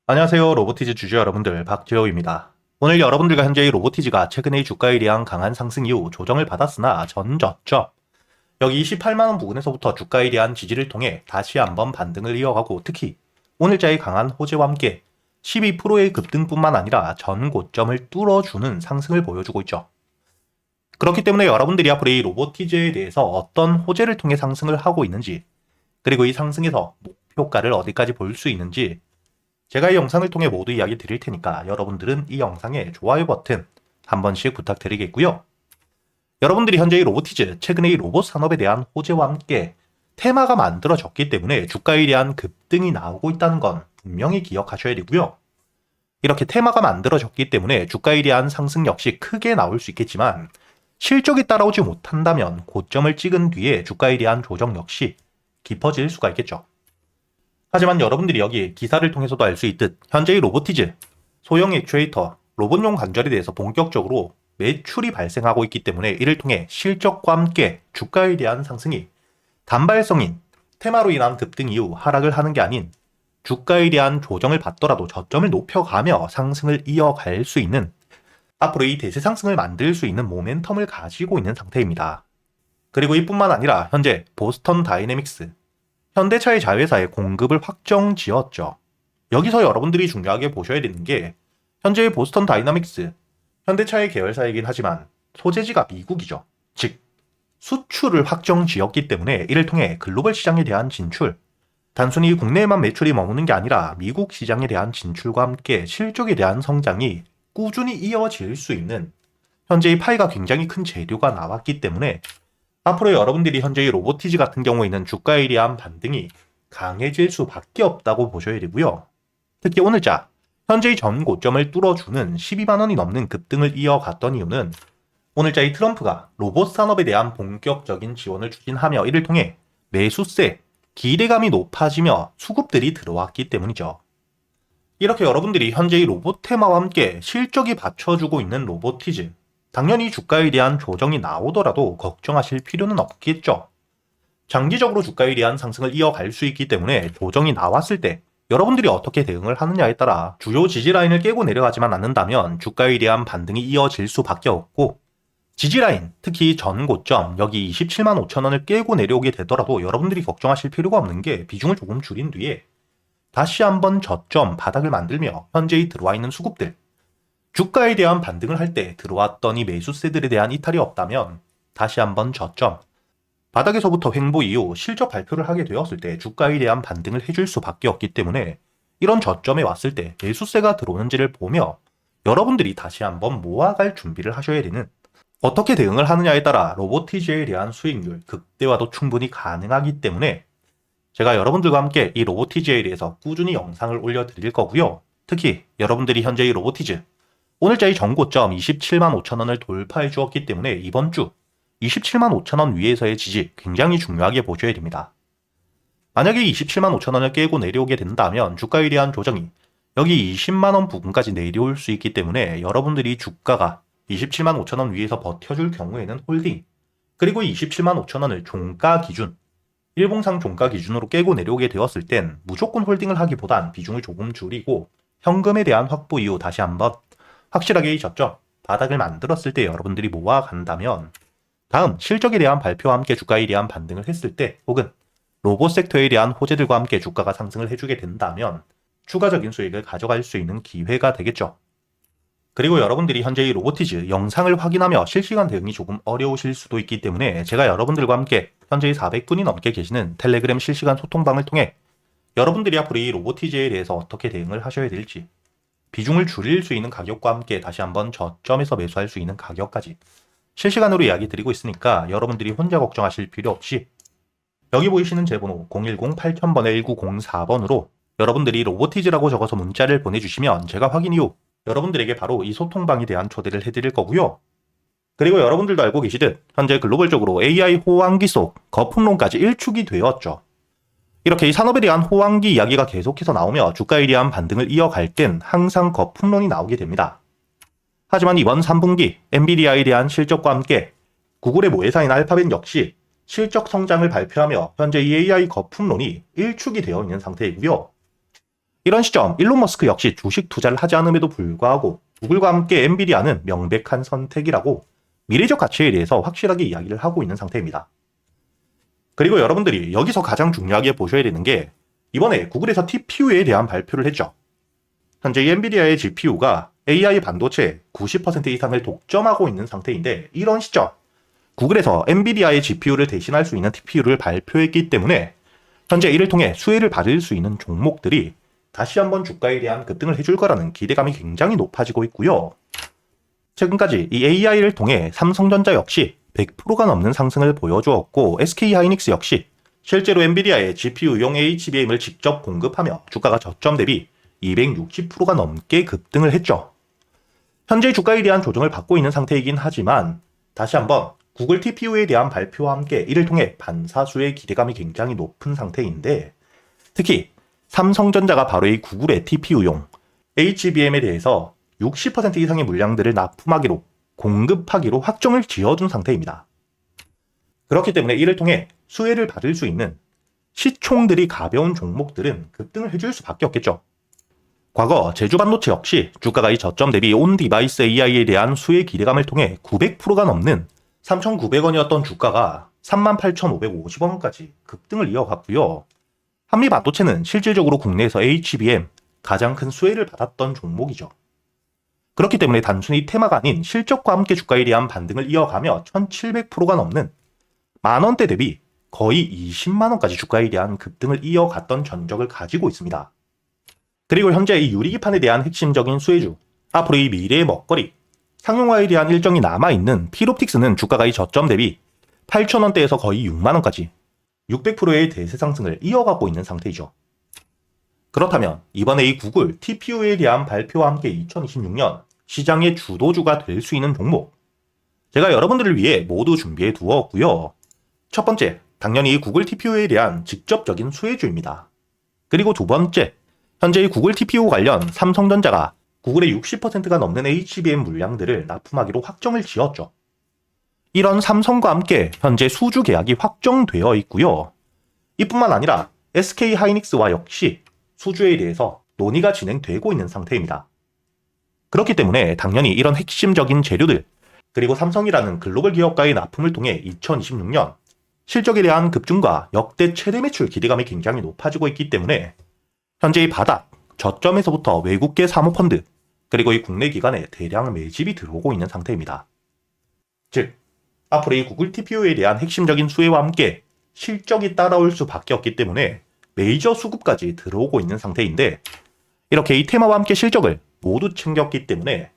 안녕하세요. 로보티즈 주주 여러분들, 박재호입니다. 오늘 여러분들과 현재의 로보티즈가 최근의 주가에 대한 강한 상승 이후 조정을 받았으나 전저점, 여기 28만원 부근에서부터 주가에 대한 지지를 통해 다시 한번 반등을 이어가고, 특히 오늘자의 강한 호재와 함께 12%의 급등뿐만 아니라 전 고점을 뚫어주는 상승을 보여주고 있죠. 그렇기 때문에 여러분들이 앞으로 이 로보티즈에 대해서 어떤 호재를 통해 상승을 하고 있는지, 그리고 이 상승에서 목표가를 어디까지 볼 수 있는지 제가 이 영상을 통해 모두 이야기 드릴 테니까 여러분들은 이 영상에 좋아요 버튼 한 번씩 부탁드리겠고요. 여러분들이 현재 이 로보티즈, 최근에 이 로봇 산업에 대한 호재와 함께 테마가 만들어졌기 때문에 주가에 대한 급등이 나오고 있다는 건 분명히 기억하셔야 되고요. 이렇게 테마가 만들어졌기 때문에 주가에 대한 상승 역시 크게 나올 수 있겠지만 실적이 따라오지 못한다면 고점을 찍은 뒤에 주가에 대한 조정 역시 깊어질 수가 있겠죠. 하지만 여러분들이 여기 기사를 통해서도 알 수 있듯 현재의 로보티즈, 소형 액추에이터, 로봇용 관절에 대해서 본격적으로 매출이 발생하고 있기 때문에 이를 통해 실적과 함께 주가에 대한 상승이 단발성인 테마로 인한 급등 이후 하락을 하는 게 아닌 주가에 대한 조정을 받더라도 저점을 높여가며 상승을 이어갈 수 있는, 앞으로 이 대세 상승을 만들 수 있는 모멘텀을 가지고 있는 상태입니다. 그리고 이뿐만 아니라 현재 보스턴 다이내믹스, 현대차의 자회사에 공급을 확정 지었죠. 여기서 여러분들이 중요하게 보셔야 되는 게 현재의 보스턴 다이나믹스, 현대차의 계열사이긴 하지만 소재지가 미국이죠. 즉, 수출을 확정 지었기 때문에 이를 통해 글로벌 시장에 대한 진출, 단순히 국내에만 매출이 머무는 게 아니라 미국 시장에 대한 진출과 함께 실적에 대한 성장이 꾸준히 이어질 수 있는, 현재의 파이가 굉장히 큰 재료가 나왔기 때문에 앞으로 여러분들이 현재의 로보티즈 같은 경우에는 주가에 대한 반등이 강해질 수밖에 없다고 보셔야 되고요. 특히 오늘자 현재의 전 고점을 뚫어주는 12만원이 넘는 급등을 이어갔던 이유는 오늘자의 트럼프가 로봇 산업에 대한 본격적인 지원을 추진하며 이를 통해 매수세, 기대감이 높아지며 수급들이 들어왔기 때문이죠. 이렇게 여러분들이 현재의 로봇 테마와 함께 실적이 받쳐주고 있는 로보티즈, 당연히 주가에 대한 조정이 나오더라도 걱정하실 필요는 없겠죠. 장기적으로 주가에 대한 상승을 이어갈 수 있기 때문에 조정이 나왔을 때 여러분들이 어떻게 대응을 하느냐에 따라 주요 지지라인을 깨고 내려가지만 않는다면 주가에 대한 반등이 이어질 수밖에 없고, 지지라인, 특히 전 고점 여기 27만 5천 원을 깨고 내려오게 되더라도 여러분들이 걱정하실 필요가 없는 게 비중을 조금 줄인 뒤에 다시 한번 저점 바닥을 만들며 현재의 들어와 있는 수급들, 주가에 대한 반등을 할 때 들어왔던 이 매수세들에 대한 이탈이 없다면 다시 한번 저점, 바닥에서부터 횡보 이후 실적 발표를 하게 되었을 때 주가에 대한 반등을 해줄 수밖에 없기 때문에 이런 저점에 왔을 때 매수세가 들어오는지를 보며 여러분들이 다시 한번 모아갈 준비를 하셔야 되는, 어떻게 대응을 하느냐에 따라 로보티즈에 대한 수익률 극대화도 충분히 가능하기 때문에 제가 여러분들과 함께 이 로보티즈에 대해서 꾸준히 영상을 올려드릴 거고요. 특히 여러분들이 현재 이 로보티즈 오늘자의 전고점 27만 5천 원을 돌파해 주었기 때문에 이번 주 27만 5천 원 위에서의 지지 굉장히 중요하게 보셔야 됩니다. 만약에 27만 5천 원을 깨고 내려오게 된다면 주가에 대한 조정이 여기 20만 원 부근까지 내려올 수 있기 때문에 여러분들이 주가가 27만 5천 원 위에서 버텨줄 경우에는 홀딩, 그리고 27만 5천 원을 종가 기준, 일봉상 종가 기준으로 깨고 내려오게 되었을 땐 무조건 홀딩을 하기보단 비중을 조금 줄이고 현금에 대한 확보 이후 다시 한번 확실하게 이 저점 바닥을 만들었을 때 여러분들이 모아간다면 다음 실적에 대한 발표와 함께 주가에 대한 반등을 했을 때, 혹은 로봇 섹터에 대한 호재들과 함께 주가가 상승을 해주게 된다면 추가적인 수익을 가져갈 수 있는 기회가 되겠죠. 그리고 여러분들이 현재 이 로보티즈 영상을 확인하며 실시간 대응이 조금 어려우실 수도 있기 때문에 제가 여러분들과 함께 현재 400분이 넘게 계시는 텔레그램 실시간 소통방을 통해 여러분들이 앞으로 이 로보티즈에 대해서 어떻게 대응을 하셔야 될지, 비중을 줄일 수 있는 가격과 함께 다시 한번 저점에서 매수할 수 있는 가격까지 실시간으로 이야기 드리고 있으니까 여러분들이 혼자 걱정하실 필요 없이 여기 보이시는 제 번호 010-8000번에 1904번으로 여러분들이 로보티즈라고 적어서 문자를 보내주시면 제가 확인 이후 여러분들에게 바로 이 소통방에 대한 초대를 해드릴 거고요. 그리고 여러분들도 알고 계시듯 현재 글로벌적으로 AI 호황기 속 거품론까지 일축이 되었죠. 이렇게 이 산업에 대한 호황기 이야기가 계속해서 나오며 주가에 대한 반등을 이어갈 땐 항상 거품론이 나오게 됩니다. 하지만 이번 3분기 엔비디아에 대한 실적과 함께 구글의 모회사인 알파벳 역시 실적 성장을 발표하며 현재 이 AI 거품론이 일축이 되어 있는 상태이고요. 이런 시점 일론 머스크 역시 주식 투자를 하지 않음에도 불구하고 구글과 함께 엔비디아는 명백한 선택이라고 미래적 가치에 대해서 확실하게 이야기를 하고 있는 상태입니다. 그리고 여러분들이 여기서 가장 중요하게 보셔야 되는 게 이번에 구글에서 TPU에 대한 발표를 했죠. 현재 엔비디아의 GPU가 AI 반도체 90% 이상을 독점하고 있는 상태인데 이런 시점 구글에서 엔비디아의 GPU를 대신할 수 있는 TPU를 발표했기 때문에 현재 이를 통해 수혜를 받을 수 있는 종목들이 다시 한번 주가에 대한 급등을 해줄 거라는 기대감이 굉장히 높아지고 있고요. 최근까지 이 AI를 통해 삼성전자 역시 100%가 넘는 상승을 보여주었고 SK하이닉스 역시 실제로 엔비디아의 GPU용 HBM을 직접 공급하며 주가가 저점 대비 260%가 넘게 급등을 했죠. 현재 주가에 대한 조정을 받고 있는 상태이긴 하지만 다시 한번 구글 TPU에 대한 발표와 함께 이를 통해 반사수의 기대감이 굉장히 높은 상태인데 특히 삼성전자가 바로 이 구글의 TPU용 HBM에 대해서 60% 이상의 물량들을 납품하기로 공급하기로 확정을 지어준 상태입니다. 그렇기 때문에 이를 통해 수혜를 받을 수 있는 시총들이 가벼운 종목들은 급등을 해줄 수밖에 없겠죠. 과거 제주반도체 역시 주가가 이 저점 대비 온 디바이스 AI에 대한 수혜 기대감을 통해 900%가 넘는 3,900원이었던 주가가 38,550원까지 급등을 이어갔고요. 한미반도체는 실질적으로 국내에서 HBM 가장 큰 수혜를 받았던 종목이죠. 그렇기 때문에 단순히 테마가 아닌 실적과 함께 주가에 대한 반등을 이어가며 1,700%가 넘는 만원대 대비 거의 20만원까지 주가에 대한 급등을 이어갔던 전적을 가지고 있습니다. 그리고 현재 이 유리기판에 대한 핵심적인 수혜주, 앞으로 이 미래의 먹거리, 상용화에 대한 일정이 남아있는 필옵틱스는 주가가 이 저점 대비 8,000원대에서 거의 6만원까지 600%의 대세 상승을 이어가고 있는 상태이죠. 그렇다면 이번에 이 구글 TPU에 대한 발표와 함께 2026년 시장의 주도주가 될 수 있는 종목 제가 여러분들을 위해 모두 준비해 두었고요. 첫 번째, 당연히 이 구글 TPU에 대한 직접적인 수혜주입니다. 그리고 두 번째, 현재 이 구글 TPU 관련 삼성전자가 구글의 60%가 넘는 HBM 물량들을 납품하기로 확정을 지었죠. 이런 삼성과 함께 현재 수주 계약이 확정되어 있고요. 이뿐만 아니라 SK하이닉스와 역시 수주에 대해서 논의가 진행되고 있는 상태입니다. 그렇기 때문에 당연히 이런 핵심적인 재료들 그리고 삼성이라는 글로벌 기업과의 납품을 통해 2026년 실적에 대한 급증과 역대 최대 매출 기대감이 굉장히 높아지고 있기 때문에 현재 이 바닥, 저점에서부터 외국계 사모펀드 그리고 이 국내 기관에 대량 매집이 들어오고 있는 상태입니다. 즉, 앞으로 이 구글 TPU에 대한 핵심적인 수혜와 함께 실적이 따라올 수밖에 없기 때문에 메이저 수급까지 들어오고 있는 상태인데 이렇게 이 테마와 함께 실적을 모두 챙겼기 때문에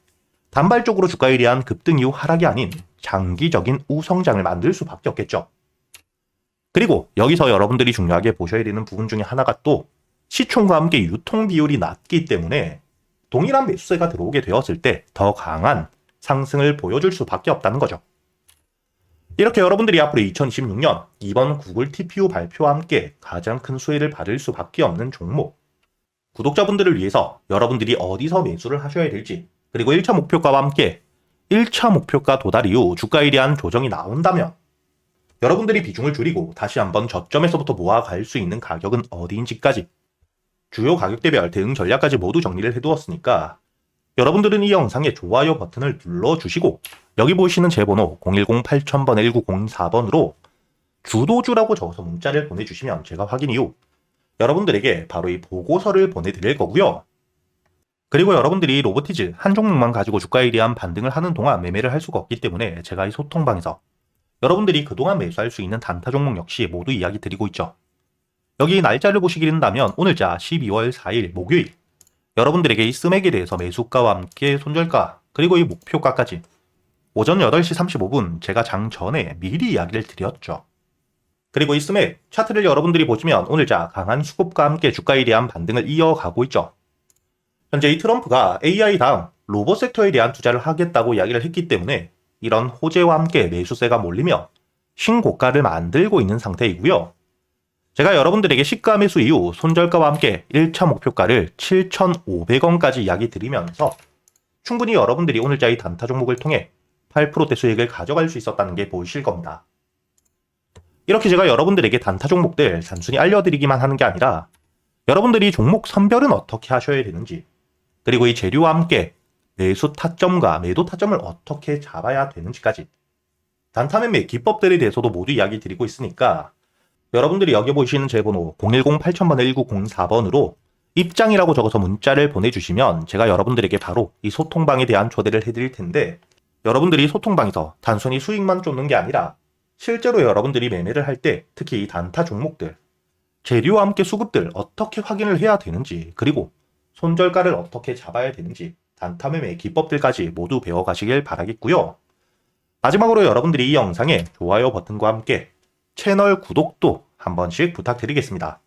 단발적으로 주가에 대한 급등 이후 하락이 아닌 장기적인 우성장을 만들 수밖에 없겠죠. 그리고 여기서 여러분들이 중요하게 보셔야 되는 부분 중에 하나가 또 시총과 함께 유통 비율이 낮기 때문에 동일한 매수세가 들어오게 되었을 때 더 강한 상승을 보여줄 수밖에 없다는 거죠. 이렇게 여러분들이 앞으로 2026년 이번 구글 TPU 발표와 함께 가장 큰 수혜를 받을 수밖에 없는 종목 구독자분들을 위해서 여러분들이 어디서 매수를 하셔야 될지 그리고 1차 목표가와 함께 1차 목표가 도달 이후 주가에 대한 조정이 나온다면 여러분들이 비중을 줄이고 다시 한번 저점에서부터 모아갈 수 있는 가격은 어디인지까지 주요 가격대별 대응 전략까지 모두 정리를 해두었으니까 여러분들은 이 영상에 좋아요 버튼을 눌러주시고 여기 보이시는 제 번호 010-8000번 1904번으로 주도주라고 적어서 문자를 보내주시면 제가 확인 이후 여러분들에게 바로 이 보고서를 보내드릴 거고요. 그리고 여러분들이 로보티즈 한 종목만 가지고 주가에 대한 반등을 하는 동안 매매를 할 수가 없기 때문에 제가 이 소통방에서 여러분들이 그동안 매수할 수 있는 단타 종목 역시 모두 이야기 드리고 있죠. 여기 날짜를 보시게 된다면 오늘자 12월 4일 목요일 여러분들에게 이 스맥에 대해서 매수가와 함께 손절가 그리고 이 목표가까지 오전 8시 35분 제가 장 전에 미리 이야기를 드렸죠. 그리고 이 스맥 차트를 여러분들이 보시면 오늘자 강한 수급과 함께 주가에 대한 반등을 이어가고 있죠. 현재 이 트럼프가 AI 다음 로봇 섹터에 대한 투자를 하겠다고 이야기를 했기 때문에 이런 호재와 함께 매수세가 몰리며 신고가를 만들고 있는 상태이고요. 제가 여러분들에게 시가 매수 이후 손절가와 함께 1차 목표가를 7,500원까지 이야기 드리면서 충분히 여러분들이 오늘자 이 단타 종목을 통해 8%대 수익을 가져갈 수 있었다는 게 보이실 겁니다. 이렇게 제가 여러분들에게 단타 종목들 단순히 알려드리기만 하는 게 아니라 여러분들이 종목 선별은 어떻게 하셔야 되는지, 그리고 이 재료와 함께 매수 타점과 매도 타점을 어떻게 잡아야 되는지까지 단타 매매 기법들에 대해서도 모두 이야기 드리고 있으니까 여러분들이 여기 보이시는 제 번호 010-8000번에 1904번으로 입장이라고 적어서 문자를 보내주시면 제가 여러분들에게 바로 이 소통방에 대한 초대를 해드릴 텐데, 여러분들이 소통방에서 단순히 수익만 쫓는 게 아니라 실제로 여러분들이 매매를 할 때 특히 이 단타 종목들, 재료와 함께 수급들 어떻게 확인을 해야 되는지, 그리고 손절가를 어떻게 잡아야 되는지 단타 매매 기법들까지 모두 배워가시길 바라겠고요. 마지막으로 여러분들이 이 영상에 좋아요 버튼과 함께 채널 구독도 한 번씩 부탁드리겠습니다.